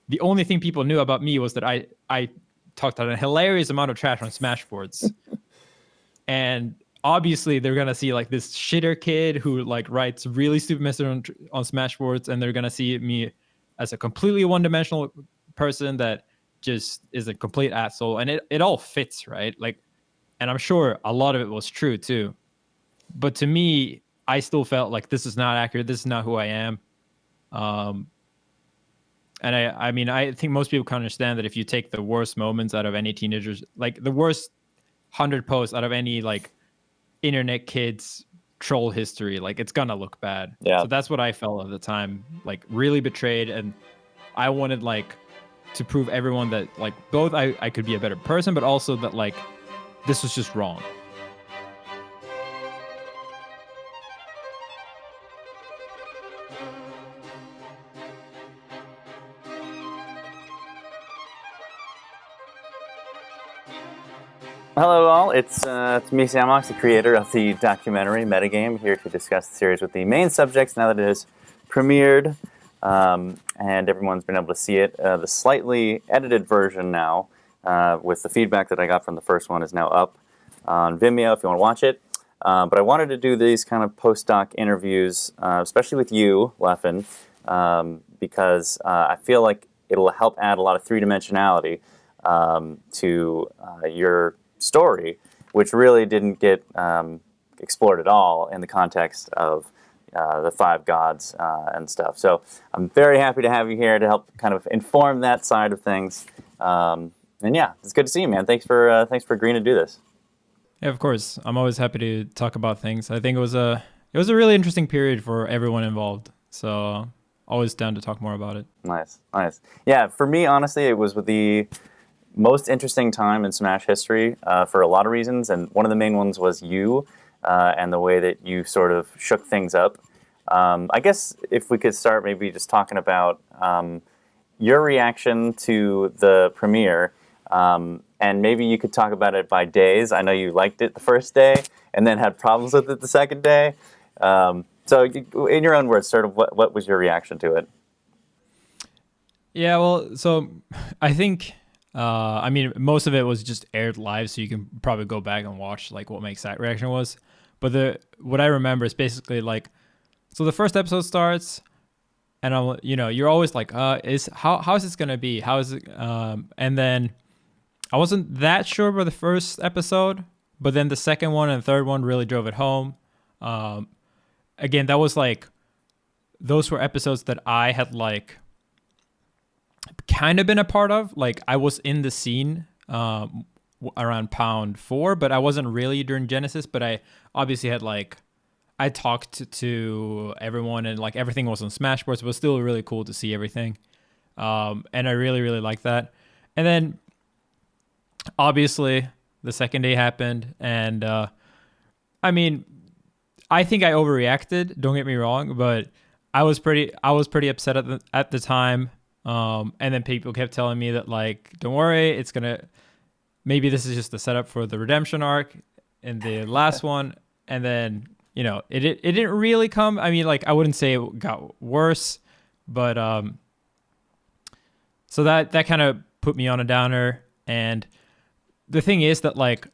the only thing people knew about me was that I talked a hilarious amount of trash on Smashboards. And obviously they're gonna see like this shitter kid who like writes really stupid messages on Smashboards, and they're gonna see me as a completely one-dimensional person that just is a complete asshole. And it all fits, right? Like, and I'm sure a lot of it was true too. But to me, I still felt like this is not accurate. This is not who I am. And I mean, I think most people can understand that if you take the worst moments out of any teenagers, like the worst 100 posts out of any like internet kids troll history, like it's gonna look bad. Yeah. So that's what I felt at the time, like really betrayed. And I wanted like to prove everyone that like both I could be a better person, but also that like this was just wrong. Hello all, it's me, Samox, the creator of the documentary Metagame, here to discuss the series with the main subjects now that it has premiered, and everyone's been able to see it. The slightly edited version now, with the feedback that I got from the first one, is now up on Vimeo if you want to watch it. But I wanted to do these kind of post-doc interviews, especially with you, Leffen, because I feel like it'll help add a lot of three-dimensionality to your story, which really didn't get explored at all in the context of the five gods and stuff. So I'm very happy to have you here to help kind of inform that side of things. And yeah, it's good to see you, man. Thanks for agreeing to do this. Yeah, of course. I'm always happy to talk about things. I think it was a really interesting period for everyone involved. So always down to talk more about it. Nice. Yeah, for me, honestly, it was with the most interesting time in Smash history for a lot of reasons, and one of the main ones was you and the way that you sort of shook things up. I guess if we could start maybe just talking about your reaction to the premiere, and maybe you could talk about it by days. I know you liked it the first day and then had problems with it the second day. So in your own words, sort of what was your reaction to it? Yeah, well, so I think... I mean, most of it was just aired live, so you can probably go back and watch like what my exact reaction was. But what I remember is basically like, so the first episode starts, and you're always like, how is this gonna be? How is it? And then I wasn't that sure about the first episode, but then the second one and third one really drove it home. Again, that was like, those were episodes that I had like kind of been a part of. Like I was in the scene around Pound 4, but I wasn't really during Genesis. But I obviously had like, I talked to everyone, and like everything was on Smashboards. It was still really cool to see everything, and I really really liked that. And then obviously the second day happened, and I mean, I think I overreacted. Don't get me wrong, but I was pretty upset at the time. And then people kept telling me that like, don't worry, maybe this is just the setup for the redemption arc in the last one. And then, it didn't really come. I mean, like, I wouldn't say it got worse, but, so that kind of put me on a downer. And the thing is that like,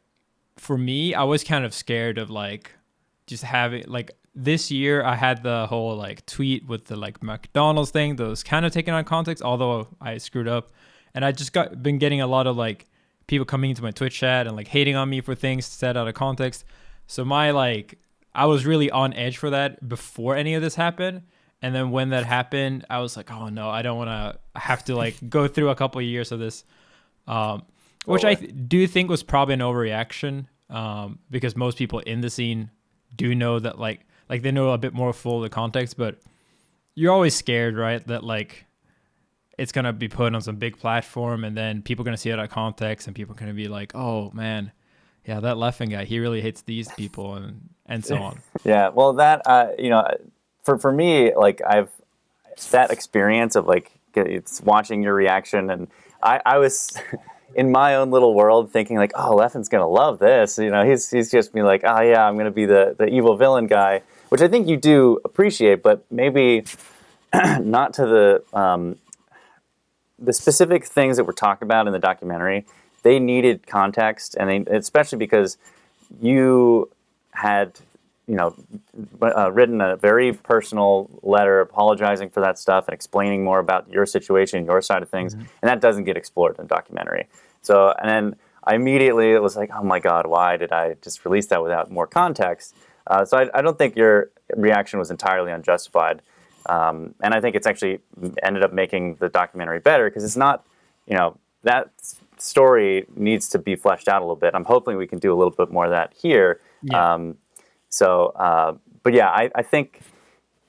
for me, I was kind of scared of like, just having like, this year I had the whole like tweet with the like McDonald's thing that was kind of taken out of context, although I screwed up. And I just been getting a lot of like people coming into my Twitch chat and like hating on me for things said out of context. So I was really on edge for that before any of this happened. And then when that happened, I was like, oh no, I don't want to have to like go through a couple of years of this, which I do think was probably an overreaction, because most people in the scene do know that like they know a bit more full of the context, but you're always scared, right? That like it's going to be put on some big platform, and then people are going to see it out of context, and people are going to be like, oh man, yeah, that Leffen guy, he really hates these people, and so on. Yeah. Well, that, for me, like I've that experience of like, it's watching your reaction, and I was in my own little world thinking like, oh, Leffen's going to love this. He's just being like, oh yeah, I'm going to be the evil villain guy, which I think you do appreciate, but maybe not to the specific things that were talked about in the documentary, they needed context, and especially because you had, written a very personal letter apologizing for that stuff and explaining more about your situation, your side of things, and that doesn't get explored in the documentary. So, and then I immediately, it was like, oh my God, why did I just release that without more context? So I don't think your reaction was entirely unjustified. And I think it's actually ended up making the documentary better because it's not, that story needs to be fleshed out a little bit. I'm hoping we can do a little bit more of that here. Yeah. But yeah, I think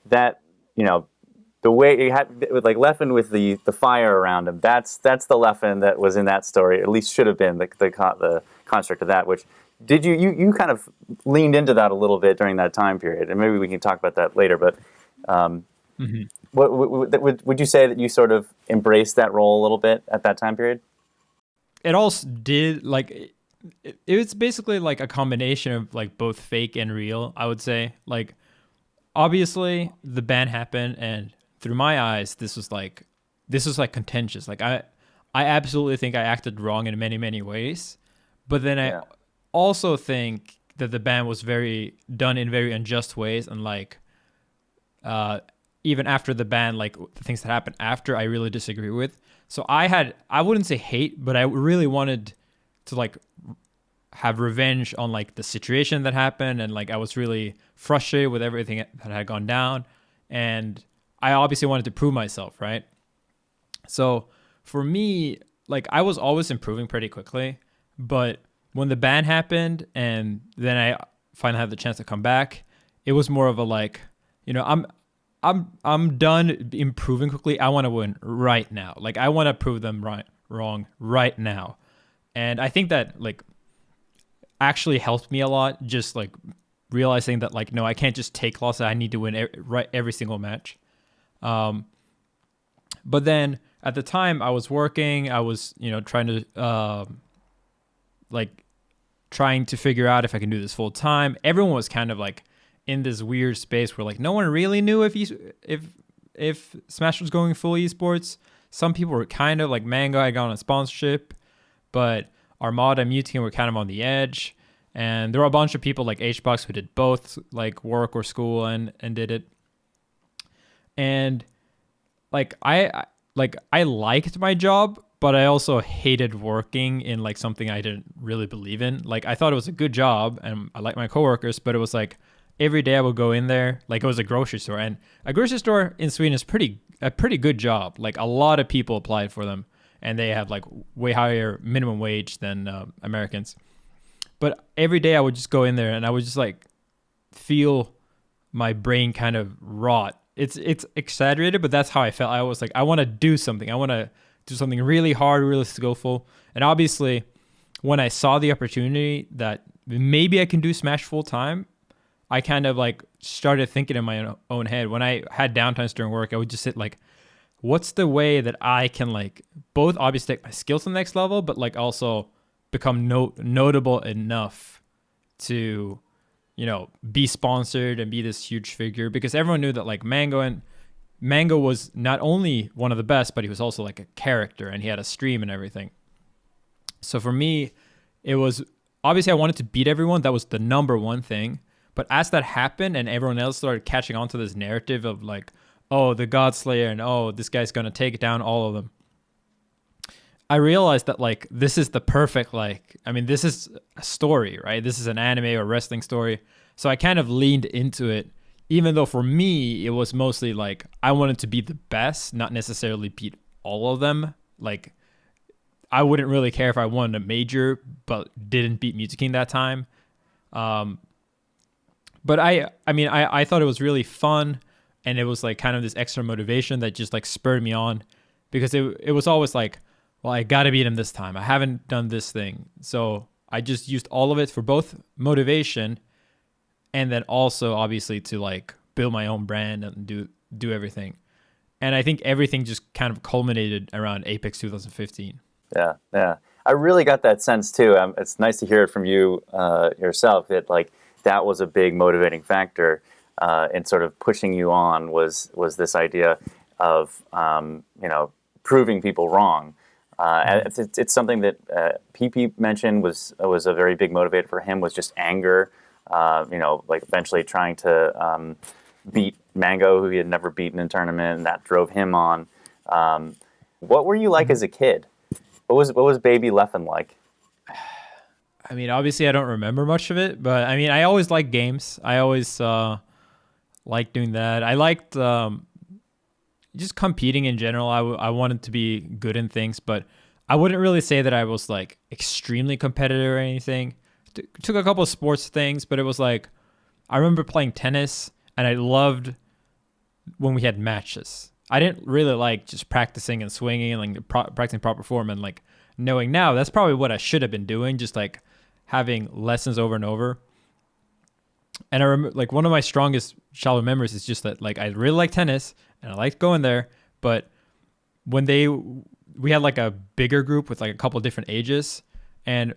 that, the way you had with like Leffen with the fire around him, that's the Leffen that was in that story, at least should have been the construct of that, which did you kind of leaned into that a little bit during that time period, and maybe we can talk about that later, but what would you say that you sort of embraced that role a little bit at that time period? It also did like it was basically like a combination of like both fake and real, I would say. Like obviously the ban happened, and through my eyes this was like contentious. Like I absolutely think I acted wrong in many ways, but then I also think that the ban was done in very unjust ways, and like even after the ban, like the things that happened after, I really disagree with. So I wouldn't say hate, but I really wanted to like have revenge on like the situation that happened, and like I was really frustrated with everything that had gone down, and I obviously wanted to prove myself, right? So for me, like I was always improving pretty quickly, but when the ban happened and then I finally had the chance to come back, it was more of a like, I'm done improving quickly. I want to win right now. Like I want to prove them wrong right now. And I think that like actually helped me a lot, just like realizing that like, no, I can't just take losses. I need to win every single match. But then at the time I was working, I was, trying to figure out if I can do this full time. Everyone was kind of like in this weird space where like no one really knew if Smash was going full esports. Some people were kind of like Mango had gone on a sponsorship, but Armada and Mutine were kind of on the edge. And there were a bunch of people like HBox who did both like work or school and did it. And like I liked my job, but I also hated working in like something I didn't really believe in. Like I thought it was a good job and I liked my coworkers, but it was like every day I would go in there, like it was a grocery store, and a grocery store in Sweden is a pretty good job. Like a lot of people applied for them, and they have like way higher minimum wage than Americans. But every day I would just go in there and I would just like feel my brain kind of rot. It's exaggerated, but that's how I felt. I was like, I want to do something. I want to do something really hard, really skillful. And obviously, when I saw the opportunity that maybe I can do Smash full time, I kind of like started thinking in my own head. When I had downtimes during work, I would just sit like, what's the way that I can like both obviously take my skills to the next level, but like also become notable enough to, be sponsored and be this huge figure, because everyone knew that like Mango was not only one of the best, but he was also like a character and he had a stream and everything. So for me, it was obviously I wanted to beat everyone. That was the number one thing. But as that happened and everyone else started catching on to this narrative of like, oh, the God Slayer and oh, this guy's going to take down all of them, I realized that like this is the perfect this is a story, right? This is an anime or wrestling story. So I kind of leaned into it, even though for me it was mostly like I wanted to be the best, not necessarily beat all of them. Like I wouldn't really care if I won a major but didn't beat Mutaking that time. But I thought it was really fun, and it was like kind of this extra motivation that just like spurred me on, because it was always like, well, I got to beat him this time. I haven't done this thing. So I just used all of it for both motivation and then also obviously to like build my own brand and do everything. And I think everything just kind of culminated around Apex 2015. Yeah. I really got that sense too. It's nice to hear it from you yourself that like that was a big motivating factor in sort of pushing you on was this idea of proving people wrong. It's something that PP mentioned was a very big motivator for him, was just anger. Like eventually trying to beat Mango, who he had never beaten in tournament, and that drove him on. What were you like as a kid? What was baby Leffen like? I mean, obviously, I don't remember much of it, but I mean, I always liked games. I always liked doing that. I liked just competing in general. I wanted to be good in things, but I wouldn't really say that I was like extremely competitive or anything. Took a couple of sports things, but it was like, I remember playing tennis, and I loved when we had matches. I didn't really like just practicing and swinging and like practicing proper form, and like knowing now that's probably what I should have been doing, just like having lessons over and over. And I remember like one of my strongest childhood memories is just that like I really like tennis and I liked going there, but when we had like a bigger group with like a couple different ages, and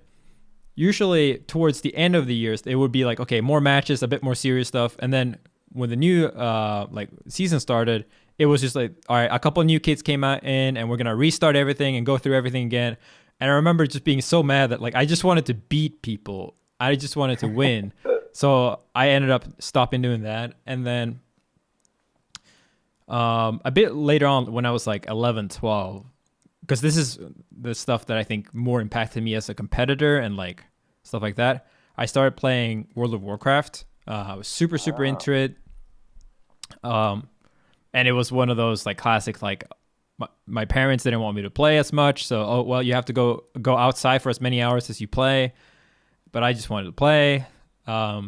usually towards the end of the years it would be like, okay, more matches, a bit more serious stuff, and then when the new like season started, it was just like, all right, a couple of new kids came out and we're gonna restart everything and go through everything again. And I remember just being so mad that like I just wanted to beat people. I just wanted to win. So I ended up stopping doing that. And then a bit later on when I was like 11, 12, because this is the stuff that I think more impacted me as a competitor and like stuff like that, I started playing World of Warcraft. I was super into it. And it was one of those like classic, like my parents didn't want me to play as much. So, oh, well, you have to go outside for as many hours as you play. But I just wanted to play. But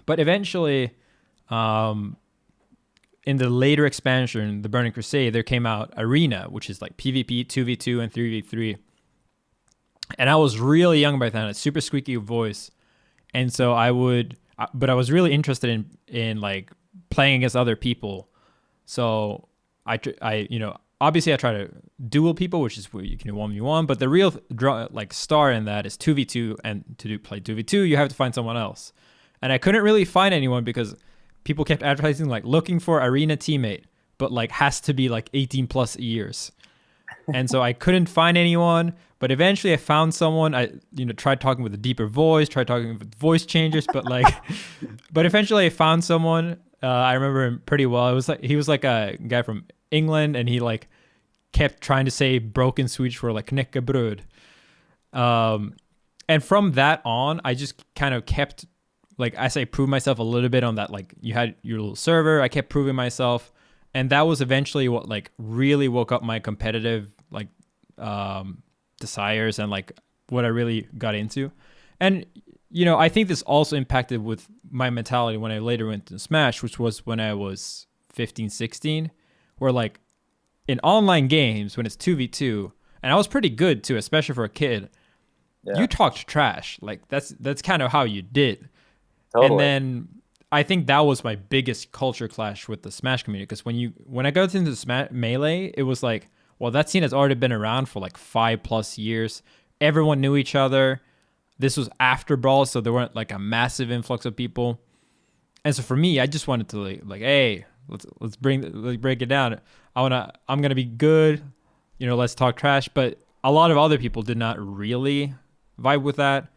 eventually, in the later expansion, the Burning Crusade, there came out Arena, which is like PvP, 2v2, and 3v3. And I was really young by then, a super squeaky voice. And so but I was really interested in like playing against other people. So obviously I try to duel people, which is where you can 1v1, but the real like star in that is 2v2, and play 2v2 you have to find someone else. And I couldn't really find anyone because people kept advertising like looking for arena teammate, but like has to be like 18 plus years. And so I couldn't find anyone, but eventually I found someone. I tried talking with a deeper voice, tried talking with voice changers, but eventually I found someone. I remember him pretty well. It was like he was like a guy from England, and he like kept trying to say broken Swedish for like knäckebröd. And from that on, I just kind of kept like, as I proved myself a little bit on that, like you had your little server, I kept proving myself, and that was eventually what like really woke up my competitive like desires and like what I really got into. And I think this also impacted with my mentality when I later went to Smash, which was when I was 15, 16, where like in online games, when it's 2v2, and I was pretty good too, especially for a kid, you talked trash. Like that's kind of how you did. Totally. And then I think that was my biggest culture clash with the Smash community, because when I got into the Melee, it was like, well, that scene has already been around for like 5+ years. Everyone knew each other. This was after Brawl, so there weren't like a massive influx of people. And so for me, I just wanted to like hey, let's break it down. I'm gonna be good, let's talk trash. But a lot of other people did not really vibe with that.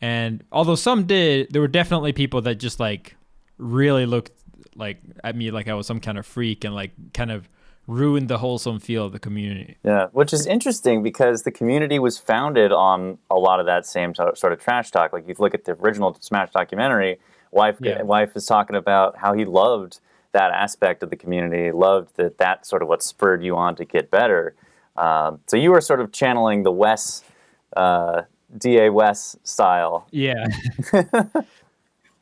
And although some did, there were definitely people that just like really looked like at me like I was some kind of freak, and like kind of ruined the wholesome feel of the community. Yeah, which is interesting because the community was founded on a lot of that same sort of trash talk. Like you look at the original Smash documentary, Wife is talking about how he loved that aspect of the community, loved that's sort of what spurred you on to get better. So you were sort of channeling the Wes, DA Wes style. Yeah.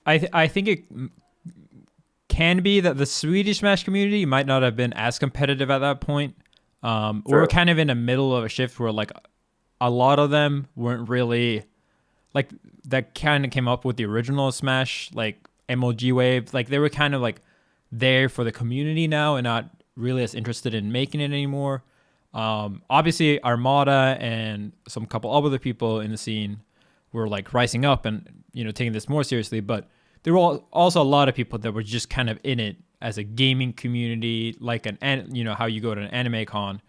I think it can be that the Swedish Smash community might not have been as competitive at that point. Sure. We're kind of in the middle of a shift where like a lot of them weren't really like that kind of came up with the original Smash, like MLG wave. Like they were kind of like there for the community now and not really as interested in making it anymore. Obviously Armada and some couple other people in the scene were like rising up and taking this more seriously, but there were also a lot of people that were just kind of in it as a gaming community, like how you go to an anime con.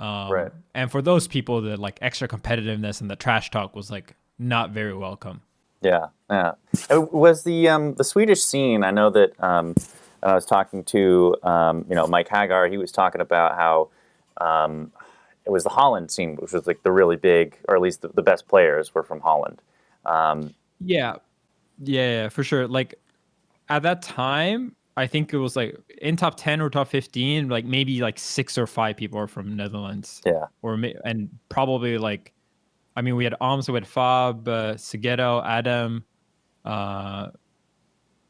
Right. And for those people, the like extra competitiveness and the trash talk was like not very welcome. Yeah, yeah. It was the Swedish scene. I know that I was talking to Mike Hagar. He was talking about how it was the Holland scene, which was like the really big, or at least the best players were from Holland. Um, Yeah, yeah, for sure. Like at that time, I think it was like in top 10 or top 15, like maybe like 6 or 5 people are from Netherlands, yeah, and probably like, I mean, we had Amsa with Fab, Sigero, Adam. Uh,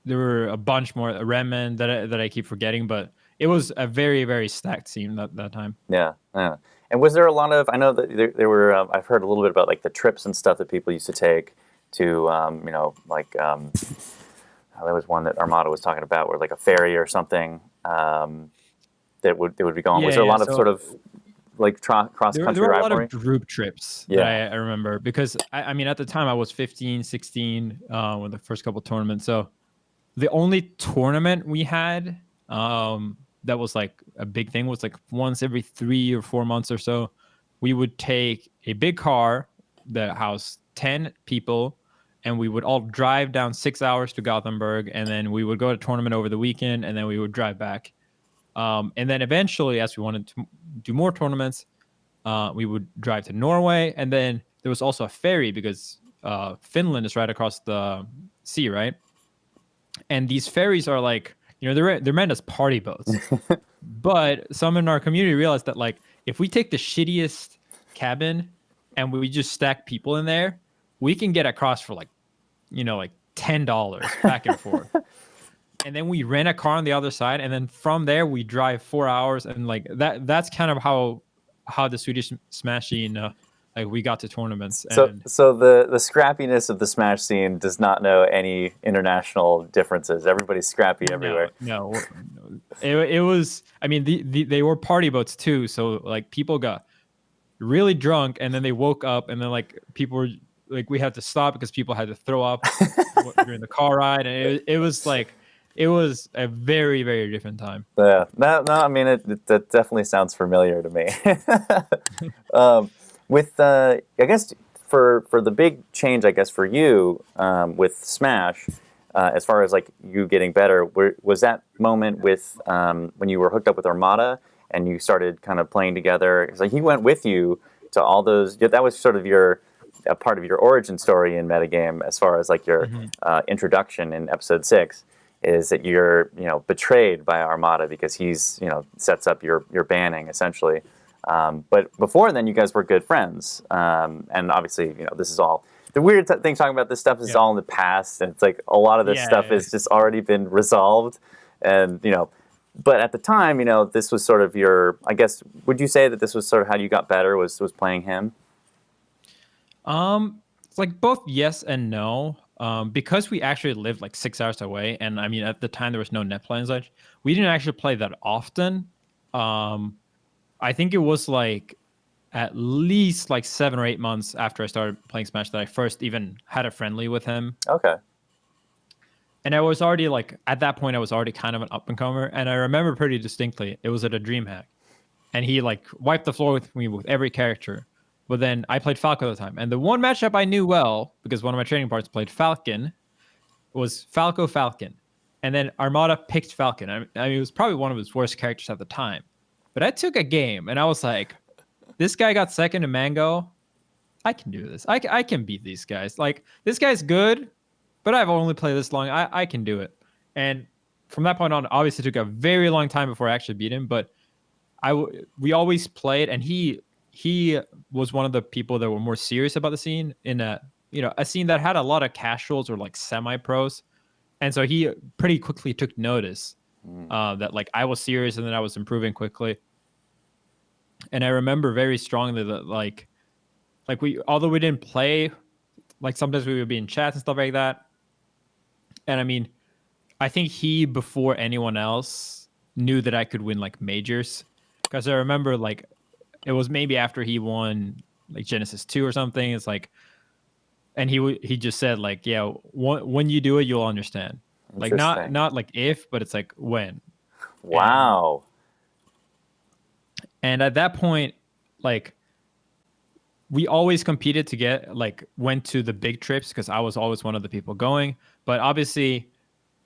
there were a bunch more, Remen that I keep forgetting, but it was a very, very stacked team that time. yeah, yeah. And was there a lot of? I know that there were. I've heard a little bit about like the trips and stuff that people used to take to, there was one that Armada was talking about, where like a ferry or something that would be going. Was Yeah, there a yeah. lot of So sort of like cross there country were a lot rivalry? of group trips that Yeah. I remember because I mean, at the time I was 15, 16 with the first couple tournaments. So the only tournament we had that was like a big thing was like once every 3 or 4 months or so, we would take a big car that housed 10 people and we would all drive down 6 hours to Gothenburg, and then we would go to a tournament over the weekend, and then we would drive back. And then eventually, as we wanted to do more tournaments, we would drive to Norway, and then there was also a ferry because Finland is right across the sea, right? And these ferries are like, they're meant as party boats. But some in our community realized that like if we take the shittiest cabin and we just stack people in there, we can get across for like, like $10 back and forth. And then we rent a car on the other side, and then from there we drive 4 hours, and like that's kind of how the Swedish Smash scene like we got to tournaments. And So the scrappiness of the Smash scene does not know any international differences. Everybody's scrappy everywhere. No. It was, I mean, they were party boats too, so like people got really drunk, and then they woke up, and then like people were like, we had to stop because people had to throw up during the car ride, and it was like, it was a very, very different time. Yeah, no, I mean, that definitely sounds familiar to me. With I guess for the big change, I guess for you with Smash, as far as like you getting better, was that moment with when you were hooked up with Armada and you started kind of playing together? Because like he went with you to all those. That was sort of a part of your origin story in Metagame, as far as like your introduction in episode 6. Is that you're betrayed by Armada because he's sets up your banning essentially. But before then, you guys were good friends, and obviously this is all the weird thing talking about this stuff is all in the past, and it's like a lot of this stuff has just already been resolved, and But at the time, this was sort of your. I guess would you say that this was sort of how you got better? Was playing him? It's like both yes and no. Because we actually lived like 6 hours away, and I mean at the time there was no net play and such, we didn't actually play that often. I think it was like at least like 7 or 8 months after I started playing Smash that I first even had a friendly with him. Okay. And I was already like, at that point I was already kind of an up and comer, and I remember pretty distinctly it was at a DreamHack, and he like wiped the floor with me with every character. But then I played Falco at the time. And the one matchup I knew well, because one of my training partners played Falcon, was Falcon. And then Armada picked Falcon. I mean, it was probably one of his worst characters at the time. But I took a game, and I was like, this guy got second to Mango. I can do this. I can beat these guys. Like, this guy's good, but I've only played this long. I can do it. And from that point on, obviously it took a very long time before I actually beat him. But we always played, and he was one of the people that were more serious about the scene in a scene that had a lot of casuals or like semi-pros, and so he pretty quickly took notice that like I was serious and that I was improving quickly. And I remember very strongly that like although we didn't play, like sometimes we would be in chats and stuff like that. And I mean, I think he before anyone else knew that I could win like majors, because I remember like. It was maybe after he won like Genesis 2 or something. It's like, and he just said like, yeah, when you do it, you'll understand. Like not like if, but it's like when. and Wow. and at that point, like we always competed to get like went to the big trips because I was always one of the people going. But obviously,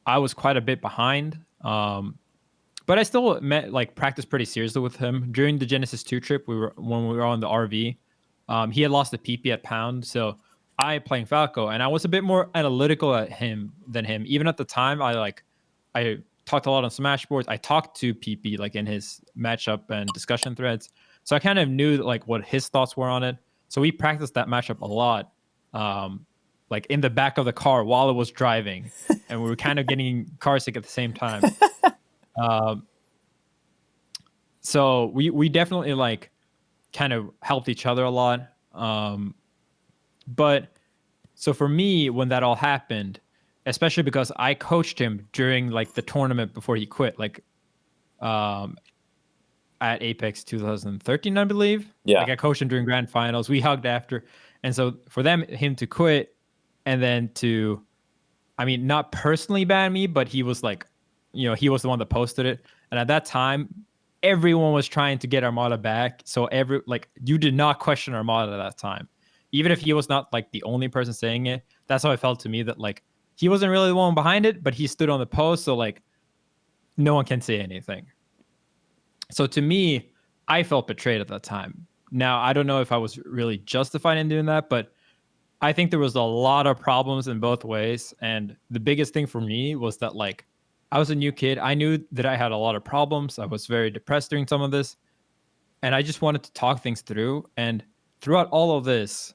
I was quite a bit behind. But I still practiced pretty seriously with him during the Genesis 2 trip. When we were on the RV. He had lost the PP at Pound, so I playing Falco, and I was a bit more analytical at him than him. Even at the time, I talked a lot on Smash Boards. I talked to PP like in his matchup and discussion threads, so I kind of knew like what his thoughts were on it. So we practiced that matchup a lot, like in the back of the car while it was driving, and we were kind of getting car sick at the same time. Um, so we definitely like kind of helped each other a lot. But so for me, when that all happened, especially because I coached him during like the tournament before he quit, like um, at Apex 2013, I believe. Yeah. Like I coached him during grand finals. We hugged after, and so for him to quit, and then to, I mean, not personally ban me, but he was like, he was the one that posted it, and at that time, everyone was trying to get Armada back. So you did not question Armada at that time, even if he was not like the only person saying it. That's how it felt to me, that like he wasn't really the one behind it, but he stood on the post, so like no one can say anything. So to me, I felt betrayed at that time. Now I don't know if I was really justified in doing that, but I think there was a lot of problems in both ways. And the biggest thing for me was that like I was a new kid. I knew that I had a lot of problems. I was very depressed during some of this. And I just wanted to talk things through. And throughout all of this,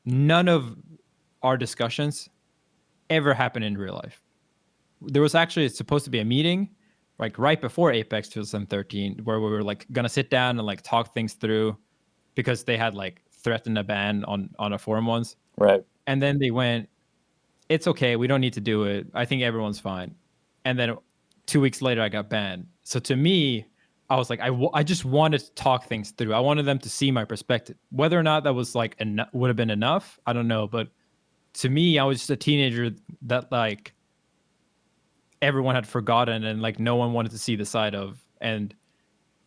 none of our discussions ever happened in real life. There was actually supposed to be a meeting like right before Apex 2013 where we were like gonna sit down and like talk things through, because they had like threatened a ban on a forum once. Right. And then they went, it's okay, we don't need to do it. I think everyone's fine. And then 2 weeks later, I got banned. So to me, I was like, I just wanted to talk things through. I wanted them to see my perspective. Whether or not that was like would have been enough, I don't know. But to me, I was just a teenager that like everyone had forgotten and like no one wanted to see the side of. And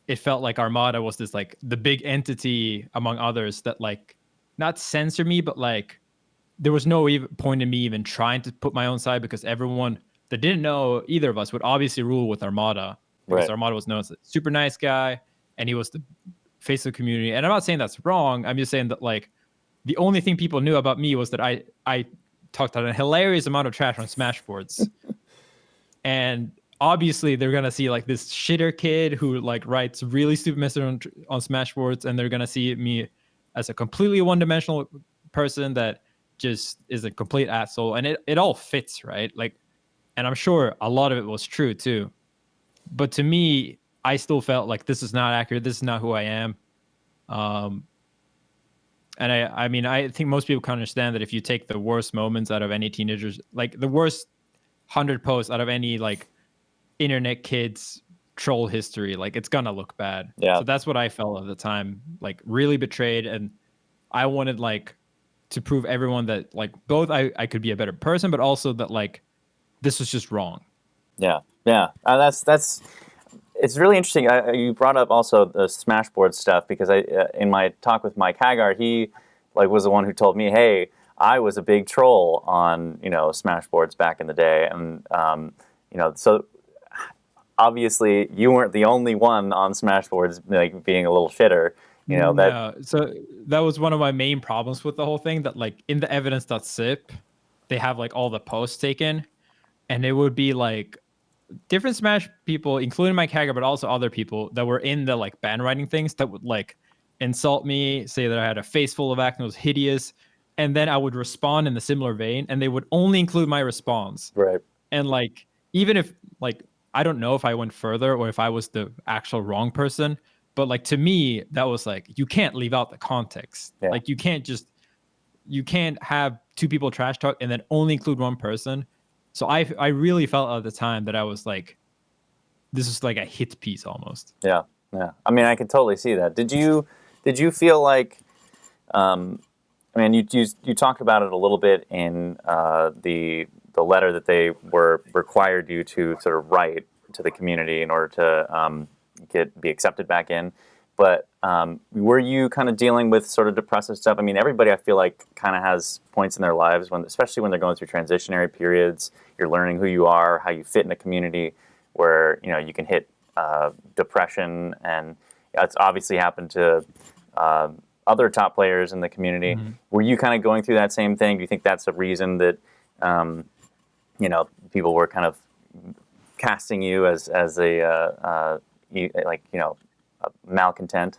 it felt like Armada was this like the big entity among others that like not censor me, but like there was no point in me even trying to put my own side, because everyone that didn't know either of us would obviously rule with Armada, because Right. Armada was known as a super nice guy and he was the face of the community. And I'm not saying that's wrong. I'm just saying that like the only thing people knew about me was that I talked a hilarious amount of trash on Smashboards. And obviously they're gonna see like this shitter kid who like writes really stupid messages on Smashboards, and they're gonna see me as a completely one-dimensional person that just is a complete asshole. And it all fits, right? Like, and I'm sure a lot of it was true too, but to me, I still felt like this is not accurate, this is not who I am. And I mean, I think most people can understand that if you take the worst moments out of any teenagers, like the worst 100 posts out of any like internet kids troll history, like it's gonna look bad. Yeah. So that's what I felt at the time, like really betrayed. And I wanted like to prove everyone that like both I could be a better person, but also that like this was just wrong. Yeah. Yeah. That's it's really interesting. You brought up also the Smashboard stuff, because in my talk with Mike Haggard, he like was the one who told me, hey, I was a big troll on Smashboards back in the day, and so obviously you weren't the only one on Smashboards like being a little shitter. No. So that was one of my main problems with the whole thing, that like in the evidence.zip, they have like all the posts taken, and it would be like different Smash people, including Mike Hager, but also other people that were in the like ban writing things, that would like insult me, say that I had a face full of acne, was hideous, and then I would respond in the similar vein, and they would only include my response. Right. And like, even if like, I don't know if I went further or if I was the actual wrong person, but like to me, that was like, you can't leave out the context. Yeah. Like you can't have two people trash talk and then only include one person. So I really felt at the time that I was like, this is like a hit piece almost. Yeah. Yeah. I mean, I can totally see that. Did you feel like, I mean, you talked about it a little bit in the letter that they were required you to sort of write to the community in order to be accepted back in. But were you kind of dealing with sort of depressive stuff? I mean, everybody I feel like kind of has points in their lives when, especially when they're going through transitionary periods. You're learning who you are, how you fit in a community, where you can hit depression, and it's obviously happened to other top players in the community. Mm-hmm. Were you kind of going through that same thing? Do you think that's a reason that people were kind of casting you as a malcontent?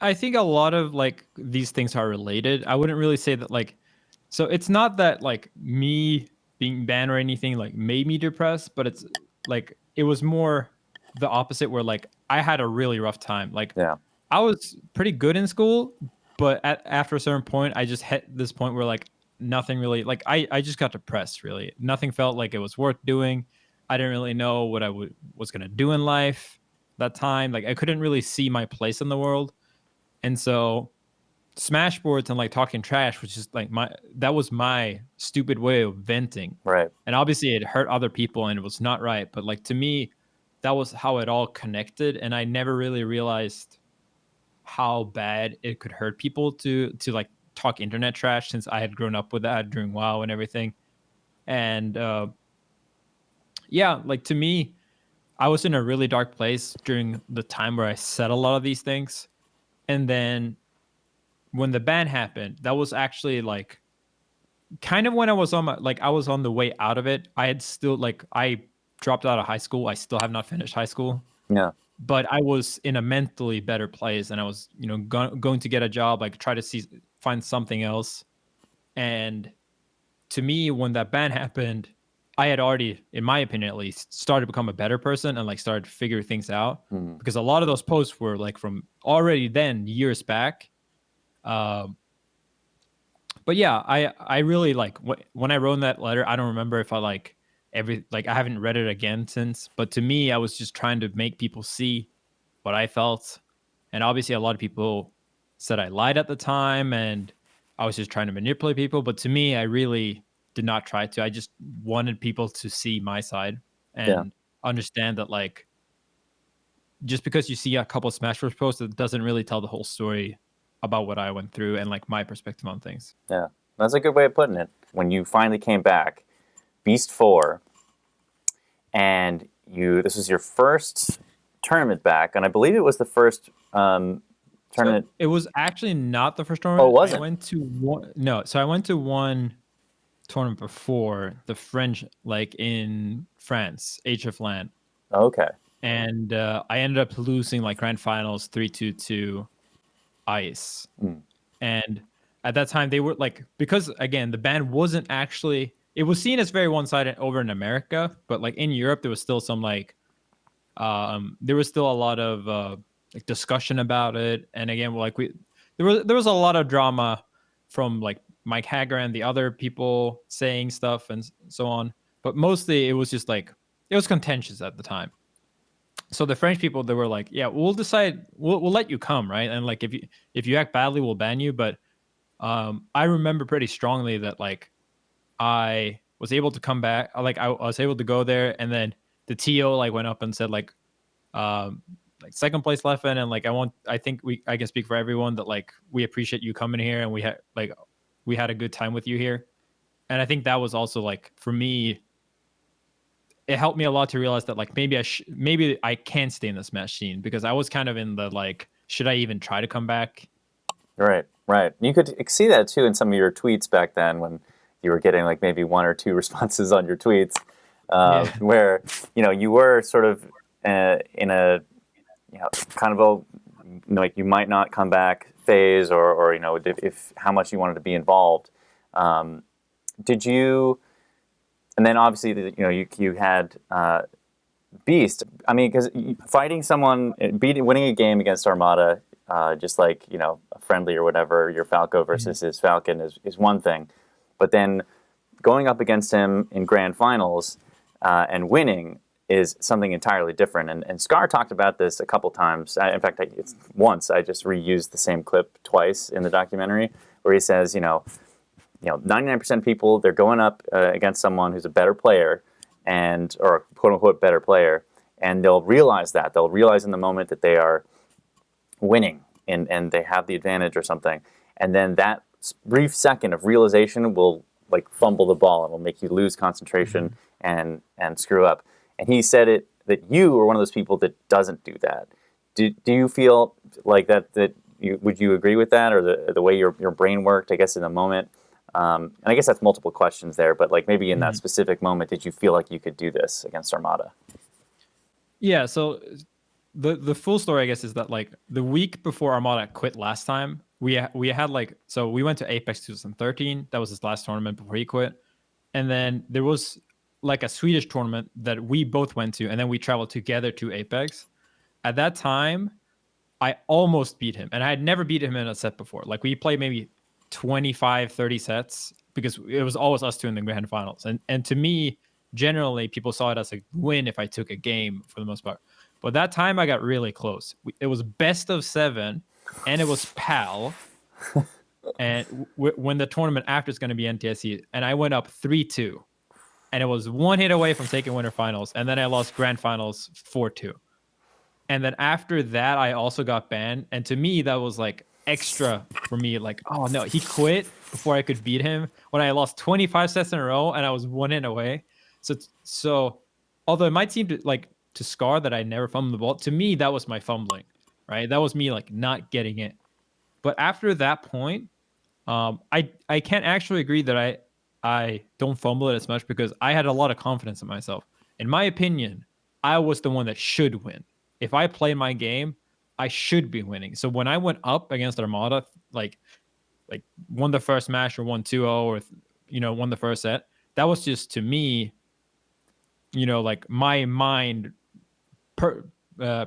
I think a lot of like these things are related. I wouldn't really say that like, so it's not that like me being banned or anything like made me depressed, but it's like it was more the opposite, where like I had a really rough time. Like Yeah. I was pretty good in school, but after a certain point, I just hit this point where like nothing really, like I just got depressed. Really, nothing felt like it was worth doing. I didn't really know what I was gonna do in life that time. Like I couldn't really see my place in the world, and so Smashboards and like talking trash was just like that was my stupid way of venting. Right. And obviously it hurt other people and it was not right, but like to me that was how it all connected, and I never really realized how bad it could hurt people to like talk internet trash, since I had grown up with that during WoW and everything. And yeah, like to me, I was in a really dark place during the time where I said a lot of these things. And then when the ban happened, that was actually like kind of when I was on I was on the way out of it. I had still like, I dropped out of high school. I still have not finished high school. Yeah. But I was in a mentally better place, and I was, going to get a job, like try to find something else. And to me, when that ban happened, I had already, in my opinion at least, started to become a better person and like started to figure things out. Mm-hmm. Because a lot of those posts were like from already then years back. But yeah, I really like when I wrote that letter. I don't remember if I like I haven't read it again since. But to me, I was just trying to make people see what I felt, and obviously a lot of people said I lied at the time, and I was just trying to manipulate people. But to me, I really did not try to. I just wanted people to see my side and understand that like just because you see a couple of Smash Bros posts, it doesn't really tell the whole story about what I went through and like my perspective on things. Yeah, that's a good way of putting it. When you finally came back, Beast 4, and this was your first tournament back, and I believe it was the first tournament. So it was actually not the first tournament. Oh, was it? I went to one. No, so I went to one tournament before, the French, like in France, HF LAN. Okay. And I ended up losing like grand finals 3-2 to Ice. And at that time they were like, because again the ban wasn't actually, it was seen as very one-sided over in America, but like in Europe there was still some like there was still a lot of like discussion about it. And again, like there was a lot of drama from like Mike Hager and the other people saying stuff and so on, but mostly it was just like it was contentious at the time. So the French people, they were like, yeah, we'll decide, we'll let you come, right? And like if you act badly, we'll ban you. But I remember pretty strongly that like I was able to come back, like I was able to go there, and then the TO like went up and said like second place Leffen, and like I think I can speak for everyone that like we appreciate you coming here, and we had a good time with you here. And I think that was also like for me, it helped me a lot to realize that like maybe I can stay in the Smash scene, because I was kind of in the like, should I even try to come back? Right. You could see that too in some of your tweets back then, when you were getting like maybe 1 or 2 responses on your tweets, where you were sort of in a kind of a like you might not come back phase, or if how much you wanted to be involved. Did you? And then obviously, you had Beast. I mean, because fighting someone, winning a game against Armada, just like a friendly or whatever, your Falco versus his Falcon is one thing, but then going up against him in grand finals and winning is something entirely different. And Scar talked about this a couple times. In fact, once I just reused the same clip twice in the documentary, where he says, 99% of people, they're going up against someone who's a better player, and or quote unquote better player, and they'll realize that they'll realize in the moment that they are winning and they have the advantage or something, and then that brief second of realization will like fumble the ball and will make you lose concentration and screw up. And he said it that you are one of those people that doesn't do that. Do you feel like that would you agree with that, or the way your brain worked, I guess, in the moment? And I guess that's multiple questions there, but like maybe in that specific moment, did you feel like you could do this against Armada? Yeah, so the full story, I guess, is that like the week before Armada quit last time, we had like, so we went to Apex 2013. That was his last tournament before he quit, and then there was like a Swedish tournament that we both went to, and then we traveled together to Apex. At that time, I almost beat him, and I had never beat him in a set before. Like we played maybe 25, 30 sets because it was always us two in the grand finals. And to me, generally, people saw it as a win if I took a game for the most part. But that time I got really close. It was best of 7, and it was PAL. And when the tournament after is going to be NTSC, and I went up 3-2, and it was one hit away from taking winter finals, and then I lost grand finals 4-2. And then after that, I also got banned. And to me, that was like extra for me. Like, oh no, he quit before I could beat him when I lost 25 sets in a row and I was one hit away. So although it might seem to Scar that I never fumbled the ball, to me, that was my fumbling, right? That was me like not getting it. But after that point, I can't actually agree that I don't fumble it as much because I had a lot of confidence in myself. In my opinion, I was the one that should win. If I play my game, I should be winning. So when I went up against Armada, like won the first match or won 2-0 or won the first set, that was just to me, like my mind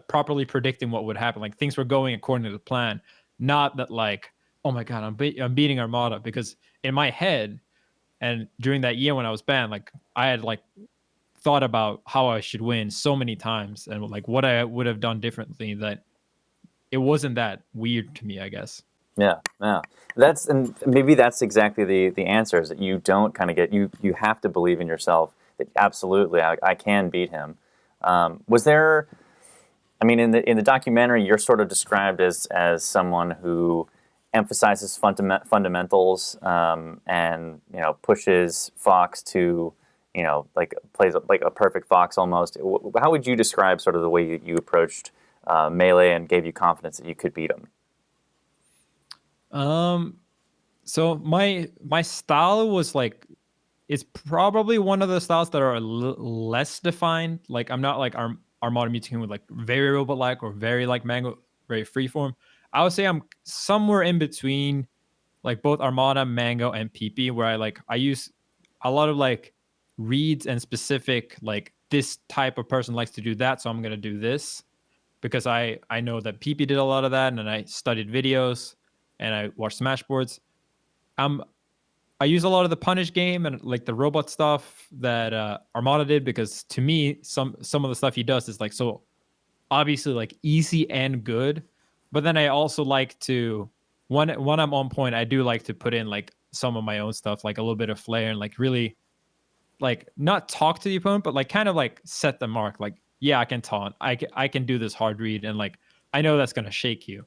properly predicting what would happen. Like things were going according to the plan, not that like, oh my god, I'm beating Armada, because in my head and during that year when I was banned, like I had like thought about how I should win so many times and like what I would have done differently, that it wasn't that weird to me, I guess. Yeah, yeah. And maybe that's exactly the answer, is that you don't kind of you have to believe in yourself that absolutely I can beat him. Was there? I mean, in the documentary, you're sort of described as someone who emphasizes fundamentals and pushes Fox to like plays like a perfect Fox almost. How would you describe sort of the way you approached Melee and gave you confidence that you could beat him? So my style was like, it's probably one of the styles that are less defined. Like I'm not like Armada Mutant with like very robot like or very like Mango, very freeform. I would say I'm somewhere in between like both Armada, Mango, and PP, where I use a lot of like reads and specific like this type of person likes to do that, so I'm gonna do this because I know that PP did a lot of that, and I studied videos and I watched Smashboards. I use a lot of the punish game and like the robot stuff that Armada did, because to me some of the stuff he does is like so obviously like easy and good. But then I also like to when I'm on point, I do like to put in like some of my own stuff, like a little bit of flair, and like really like not talk to the opponent, but like kind of like set the mark. Like, yeah, I can taunt. I can do this hard read, and like I know that's gonna shake you.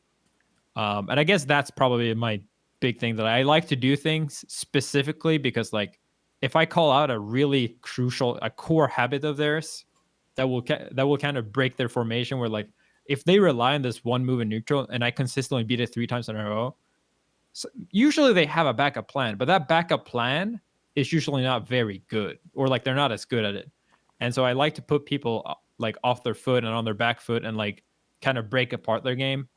And I guess that's probably my big thing, that I like to do things specifically because like if I call out a really crucial, a core habit of theirs that will kind of break their formation, where like if they rely on this one move in neutral and I consistently beat it 3 times in a row, so usually they have a backup plan, but that backup plan is usually not very good, or like they're not as good at it. And so I like to put people like off their foot and on their back foot and like kind of break apart their game.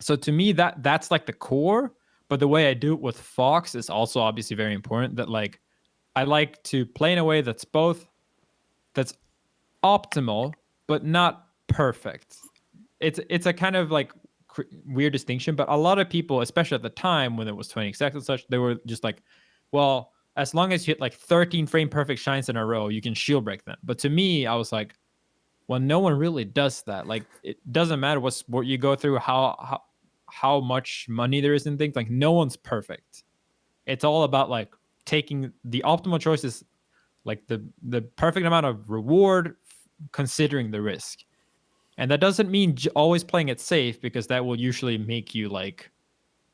So to me, that's like the core, but the way I do it with Fox is also obviously very important. That like I like to play in a way that's that's optimal but not perfect. It's a kind of like weird distinction, but a lot of people, especially at the time when it was 20 seconds and such, they were just like, well, as long as you hit like 13 frame perfect shines in a row, you can shield break them. But to me, I was like, well, no one really does that. Like it doesn't matter what sport you go through, how much money there is in things. Like no one's perfect. It's all about like taking the optimal choices like the perfect amount of reward considering the risk. And that doesn't mean always playing it safe, because that will usually make you like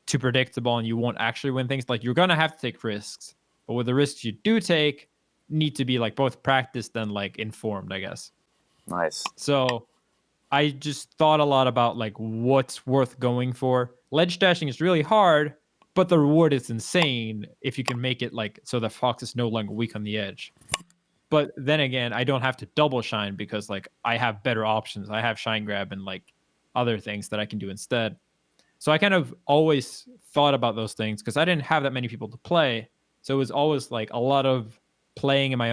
too predictable and you won't actually win things. Like you're gonna have to take risks, but with the risks you do take, need to be like both practiced and like informed, I guess. Nice. So I just thought a lot about like what's worth going for. Ledge dashing is really hard, but the reward is insane if you can make it like so the fox is no longer weak on the edge. But then again, I don't have to double shine because like I have better options. I have shine grab and like other things that I can do instead. So I kind of always thought about those things because I didn't have that many people to play. So it was always like a lot of playing in my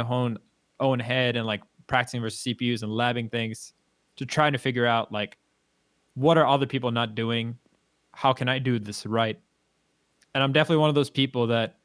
own head and like practicing versus CPUs and labbing things to try to figure out like what are other people not doing? How can I do this right? And I'm definitely one of those people that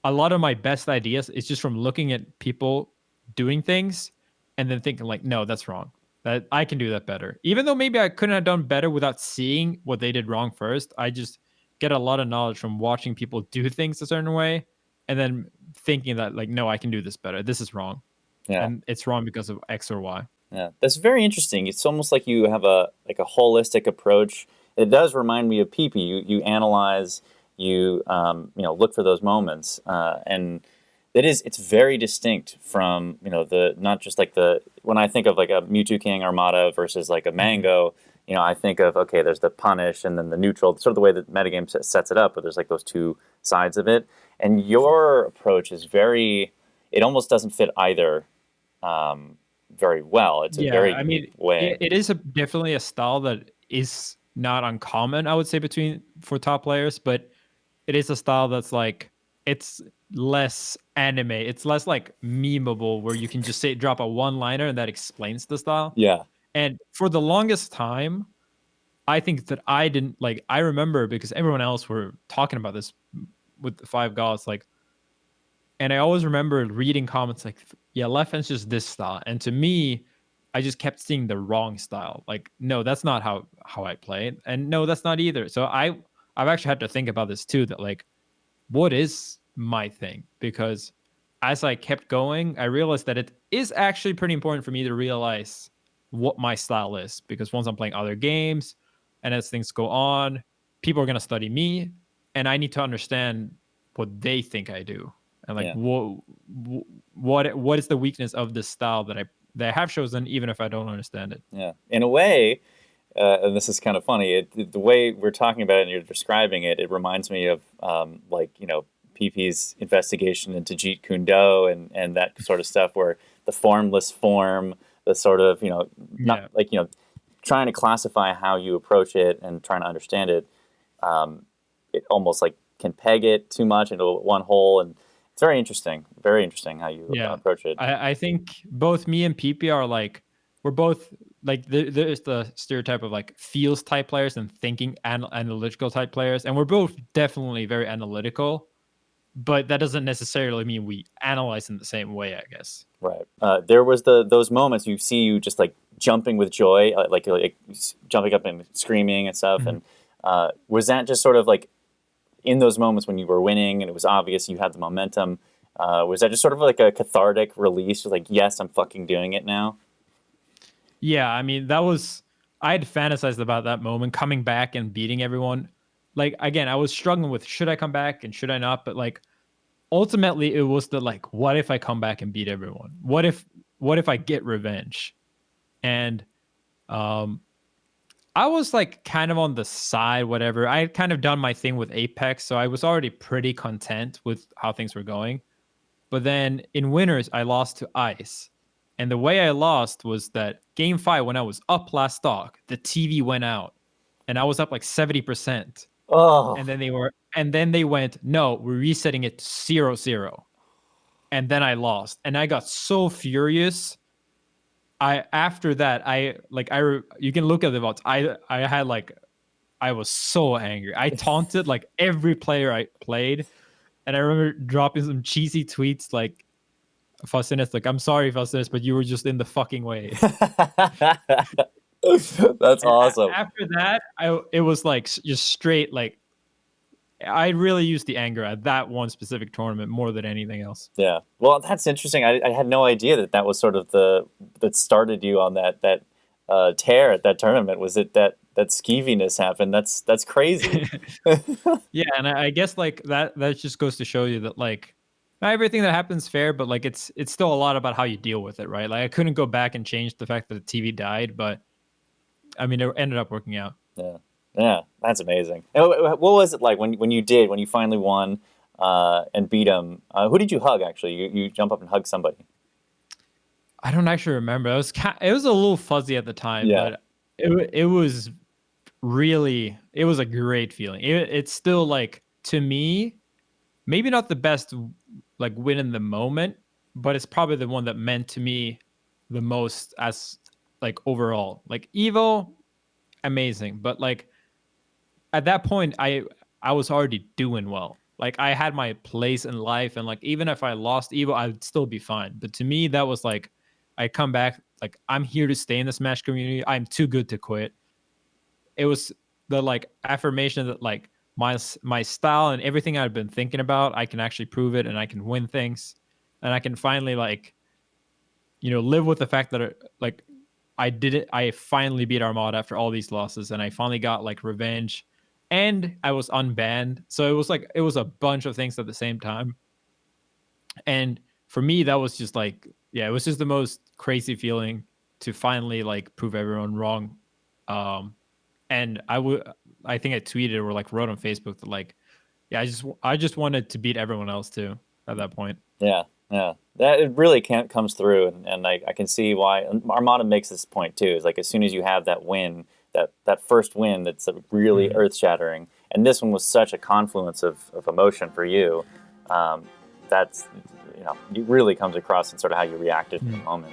a lot of my best ideas is just from looking at people doing things and then thinking like, no, that's wrong. That I can do that better. Even though maybe I couldn't have done better without seeing what they did wrong first, I just get a lot of knowledge from watching people do things a certain way and then thinking that like, no, I can do this better. This is wrong. Yeah. And it's wrong because of X or Y. Yeah, that's very interesting. It's almost like you have a holistic approach. It does remind me of PP. You analyze, you know, look for those moments, and it's very distinct from, you know, the not just like the when I think of like a Mewtwo King Armada versus like a Mango. You know, I think of, okay, there's the punish and then the neutral, sort of the way that metagame sets it up, but there's like those two sides of it. And your approach is very, it almost doesn't fit either. Very well. It's a very unique way. it is definitely a style that is not uncommon, I would say, for top players, but it is a style that's like it's less anime. It's less like memeable, where you can just say drop a one-liner and that explains the style. Yeah. And for the longest time, I think that I didn't like. I remember because everyone else were talking about this with the Five Gods, like, and I always remember reading comments like, yeah, Leffen's just this style. And to me, I just kept seeing the wrong style. Like, no, that's not how I play. And no, that's not either. So I've actually had to think about this too, that like, what is my thing? Because as I kept going, I realized that it is actually pretty important for me to realize what my style is. Because once I'm playing other games and as things go on, people are going to study me and I need to understand what they think I do. And like, Yeah. what is the weakness of this style that I have chosen, even if I don't understand it? Yeah. In a way, and this is kind of funny, the way we're talking about it and you're describing it, it reminds me of like, you know, PP's investigation into Jeet Kune Do and that sort of stuff, where the formless form, the sort of, you know, not like, you know, trying to classify how you approach it and trying to understand it. It almost like can peg it too much into one hole, and it's very interesting how you approach it. I think both me and PP are like, we're both like, there's the stereotype of like feels type players and thinking analytical type players, and we're both definitely very analytical, but that doesn't necessarily mean we analyze in the same way, I guess. Right. There was those moments you see you just like jumping with joy, like jumping up and screaming and stuff. Mm-hmm. And was that just sort of like in those moments when you were winning and it was obvious you had the momentum? Was that just sort of like a cathartic release? Like, yes, I'm fucking doing it now. Yeah, I mean, I had fantasized about that moment, coming back and beating everyone. Like, again, I was struggling with, should I come back and should I not? But like, ultimately it was the like, what if I come back and beat everyone? What if I get revenge? And I was like kind of on the side, whatever. I had kind of done my thing with Apex, so I was already pretty content with how things were going. But then in winners, I lost to Ice. And the way I lost was that game 5, when I was up last stock, the TV went out and I was up like 70%. Oh. And then they went, no, we're resetting it to 0-0. And then I lost. And I got so furious. After that, you can look at the votes. I was so angry. I taunted like every player I played. And I remember dropping some cheesy tweets like, Faustinus, like, I'm sorry, Faustinus, but you were just in the fucking way. That's awesome. After that, it was like just straight like I really used the anger at that one specific tournament more than anything else. Yeah. Well, that's interesting. I had no idea that that was sort of the that started you on that tear at that tournament. Was it that skeeviness happened? That's crazy. Yeah, and I guess like that just goes to show you that like not everything that happens fair, but like it's still a lot about how you deal with it, right? Like I couldn't go back and change the fact that the TV died, but I mean it ended up working out. Yeah. Yeah. That's amazing. And what was it like when you finally won and beat him? Who did you hug? Actually, you jump up and hug somebody. I don't actually remember. It was a little fuzzy at the time, Yeah. but it was really it was a great feeling. It's still like to me maybe not the best like win in the moment, but it's probably the one that meant to me the most as like overall. Like Evo, amazing, but like at that point I was already doing well. Like I had my place in life, and like even if I lost Evo, I'd still be fine. But to me, that was like I come back like I'm here to stay in the Smash community. I'm too good to quit. It was the like affirmation that like my style and everything I've been thinking about, I can actually prove it, and I can win things, and I can finally like live with the fact that like I did it. I finally beat Armada after all these losses, and I finally got like revenge, and I was unbanned. So it was a bunch of things at the same time, and for me that was just like yeah, it was just the most crazy feeling to finally like prove everyone wrong. Um, and I think I tweeted or like wrote on Facebook that like yeah, I just wanted to beat everyone else too at that point. Yeah, yeah. That it really can't comes through, and I can see why and Armada makes this point too. Is like as soon as you have that win, that first win, that's really Mhm. earth shattering, and this one was such a confluence of emotion for you. Um, that's it really comes across in sort of how you reacted in the Mhm. moment.